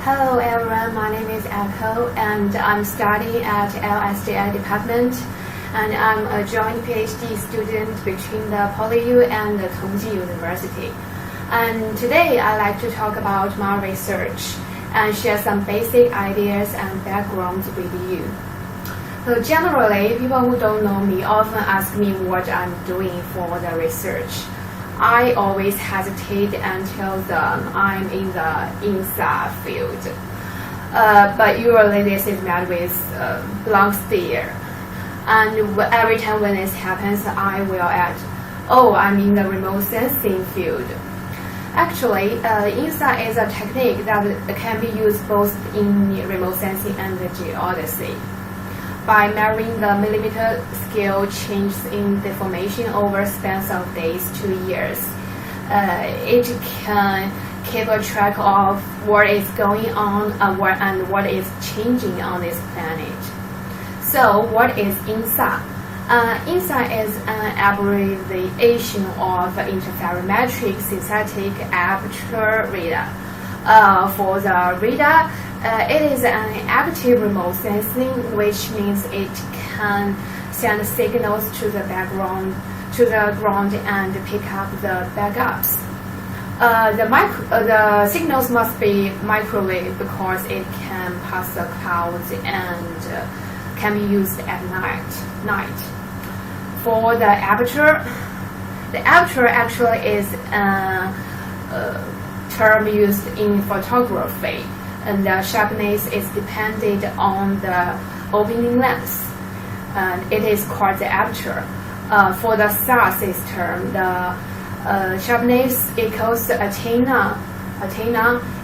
Hello everyone, my name is Echo and I'm studying at LSJI department and I'm a joint PhD student between the PolyU and the Hongyu University. And today I'd like to talk about my research and share some basic ideas and backgrounds with you. So generally, people who don't know me often ask me what I'm doing for the research. I always hesitate and tell them I'm in the INSA field. But usually this is met with blank stare. And every time when this happens, I will add, oh, I'm in the remote sensing field. Actually, INSA is a technique that can be used both in remote sensing and geodesy. By measuring the millimeter scale changes in deformation over spans of days to years, it can keep a track of what is going on and what is changing on this planet. So, what is INSA? INSA is an abbreviation of Interferometric Synthetic Aperture Radar. For the radar, it is an active remote sensing, which means it can send signals to the ground and pick up the backups. The signals must be microwave because it can pass the clouds and can be used at night. For the aperture actually is a term used in photography, and the sharpness is dependent on the opening length, and it is called the aperture. For the star system, the sharpness equals the antenna,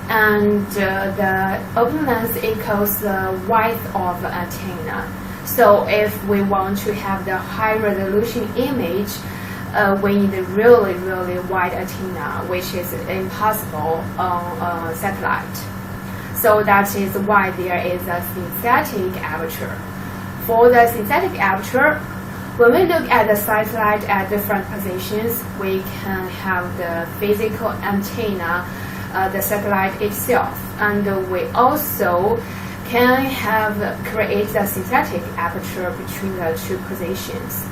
and the open length equals the width of the antenna. So if we want to have the high resolution image, we need a really wide antenna, which is impossible on a satellite. So that is why there is a synthetic aperture. For the synthetic aperture, when we look at the satellite at different positions, we can have the physical antenna, the satellite itself, and we also can create the synthetic aperture between the two positions.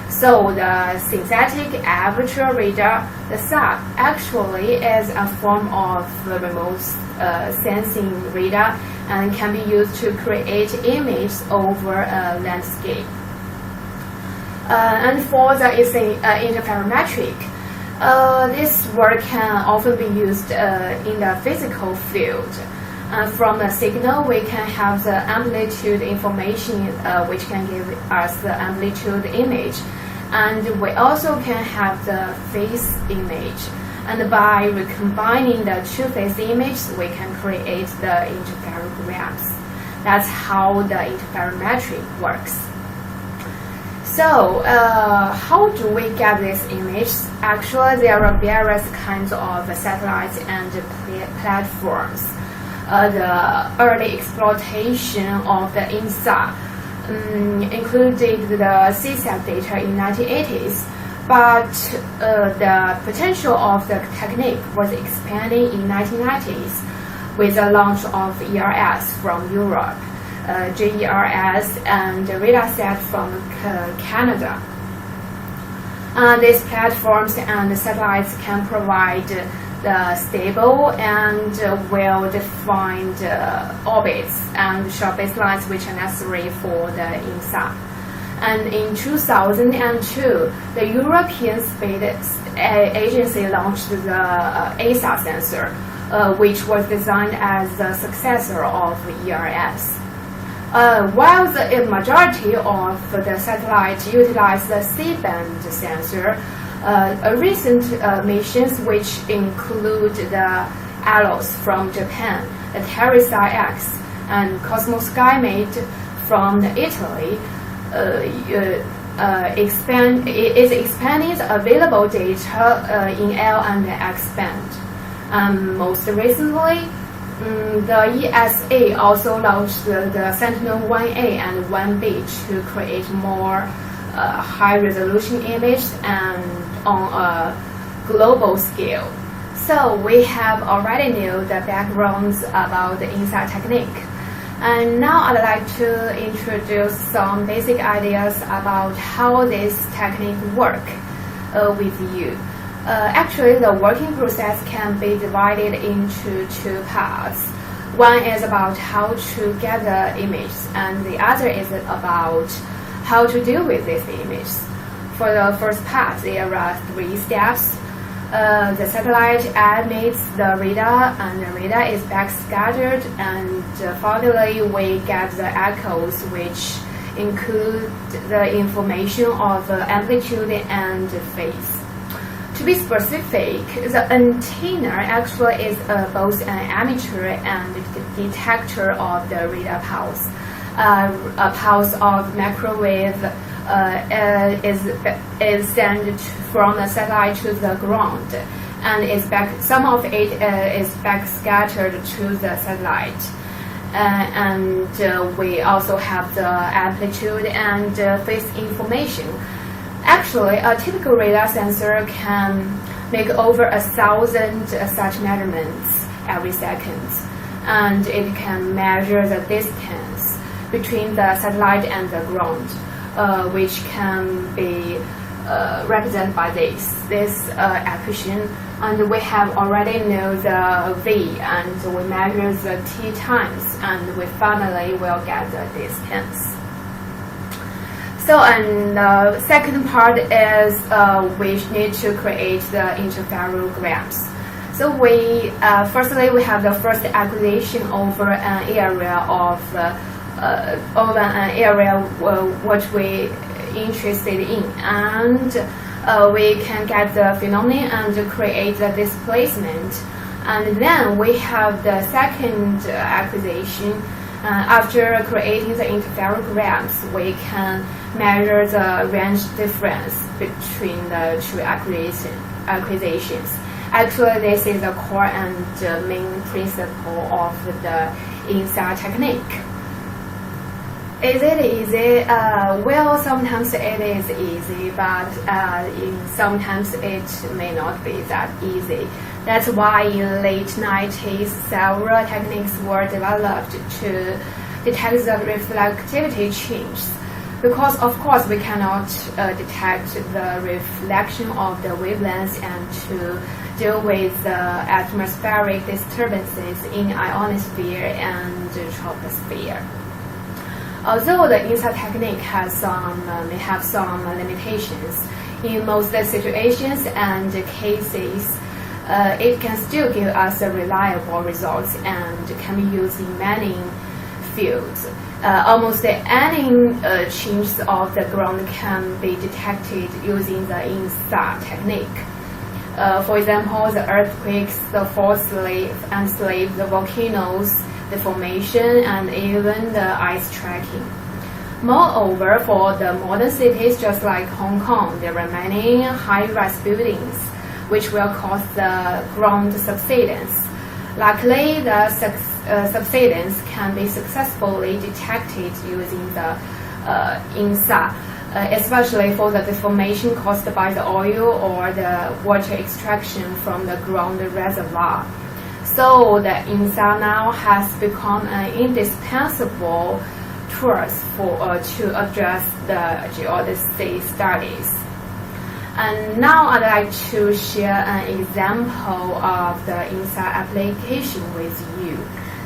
So the synthetic aperture radar, the SAR, actually is a form of remote sensing radar and can be used to create images over a landscape. And for the interferometric, this word can often be used in the physical field. From the signal, we can have the amplitude information, which can give us the amplitude image. And we also can have the phase image. And by recombining the two phase images, we can create the interferograms. That's how the interferometric works. So, how do we get this image? Actually, there are various kinds of satellites and platforms. The early exploitation of the INSA included the CSAT data in 1980s, but the potential of the technique was expanding in 1990s with the launch of ERS from Europe, JERS, and RadarSat from Canada. These platforms and satellites can provide the stable and well-defined orbits and short baselines which are necessary for the INSA. And in 2002, the European Space Agency launched the ESA sensor, which was designed as the successor of ERS. While the majority of the satellites utilize the C-band sensor, recent missions which include the ALOS from Japan, the Teresa X, and Cosmos SkyMate from Italy is expanding the available data in L and X band. Most recently, the ESA also launched the Sentinel-1A and 1B to create more high-resolution images and on a global scale. So we have already knew the backgrounds about the INSA technique. And now I'd like to introduce some basic ideas about how this technique works with you. Actually, the working process can be divided into two parts. One is about how to get the image, and the other is about how to deal with this image. For the first part, there are 3 steps. The satellite emits the radar, and the radar is backscattered, and finally we get the echoes, which include the information of amplitude and phase. To be specific, the antenna actually is both an emitter and detector of the radar pulse. A pulse of microwave is sent from the satellite to the ground, and some of it is backscattered to the satellite. And we also have the amplitude and phase information. Actually, a typical radar sensor can make over 1,000 such measurements every second, and it can measure the distance between the satellite and the ground, which can be represented by this equation. And we have already know the V, and we measure the T times, and we finally will get the distance. So, and the second part is we need to create the interferograms. So firstly we have the first acquisition over an area of what we interested in, and we can get the phenomenon and create the displacement. And then we have the second acquisition. After creating the interferograms, we can measure the range difference between the two acquisitions. Actually, this is the core and main principle of the INSA technique. Is it easy? Well, sometimes it is easy, but sometimes it may not be that easy. That's why in late 90s, several techniques were developed to detect the reflectivity changes. Because, of course, we cannot detect the reflection of the wavelengths, and to deal with the atmospheric disturbances in ionosphere and troposphere. Although the INSA technique may have some limitations, in most situations and cases, it can still give us reliable results and can be used in many fields. Almost any changes of the ground can be detected using the INSA technique. For example, the earthquakes, the fault slave, the volcanoes, the formation, and even the ice tracking. Moreover, for the modern cities just like Hong Kong, there are many high-rise buildings which will cause the ground subsidence. Luckily, the subsidence can be successfully detected using the INSA, especially for the deformation caused by the oil or the water extraction from the ground reservoir. So the INSA now has become an indispensable tool to address the geodesy studies. And now I'd like to share an example of the INSA application with you.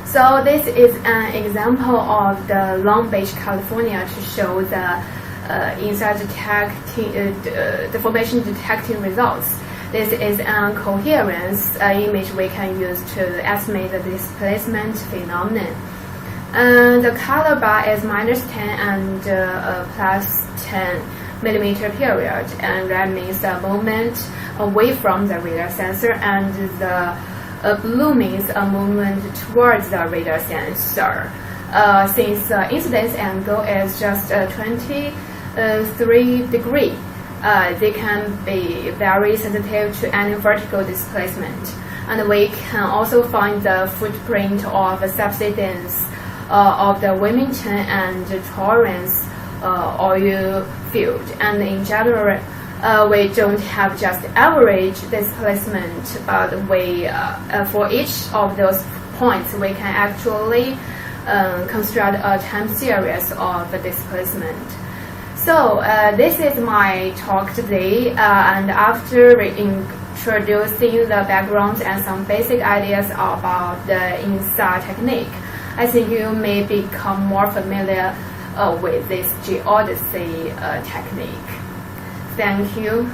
So this is an example of the Long Beach, California, to show the INSA deformation detecting results. This is a coherence image we can use to estimate the displacement phenomenon. The color bar is -10 and plus 10 millimeter period, and that means a movement away from the radar sensor, and the blue means a movement towards the radar sensor. Since the incidence angle is just 23 degrees, they can be very sensitive to any vertical displacement. And we can also find the footprint of subsidence of the Wilmington and Torrance oil field. And in general, we don't have just average displacement, but we for each of those points we can actually construct a time series of displacement. So this is my talk today, and after introducing the background and some basic ideas about the INSA technique, I think you may become more familiar with this geodesy technique. Thank you.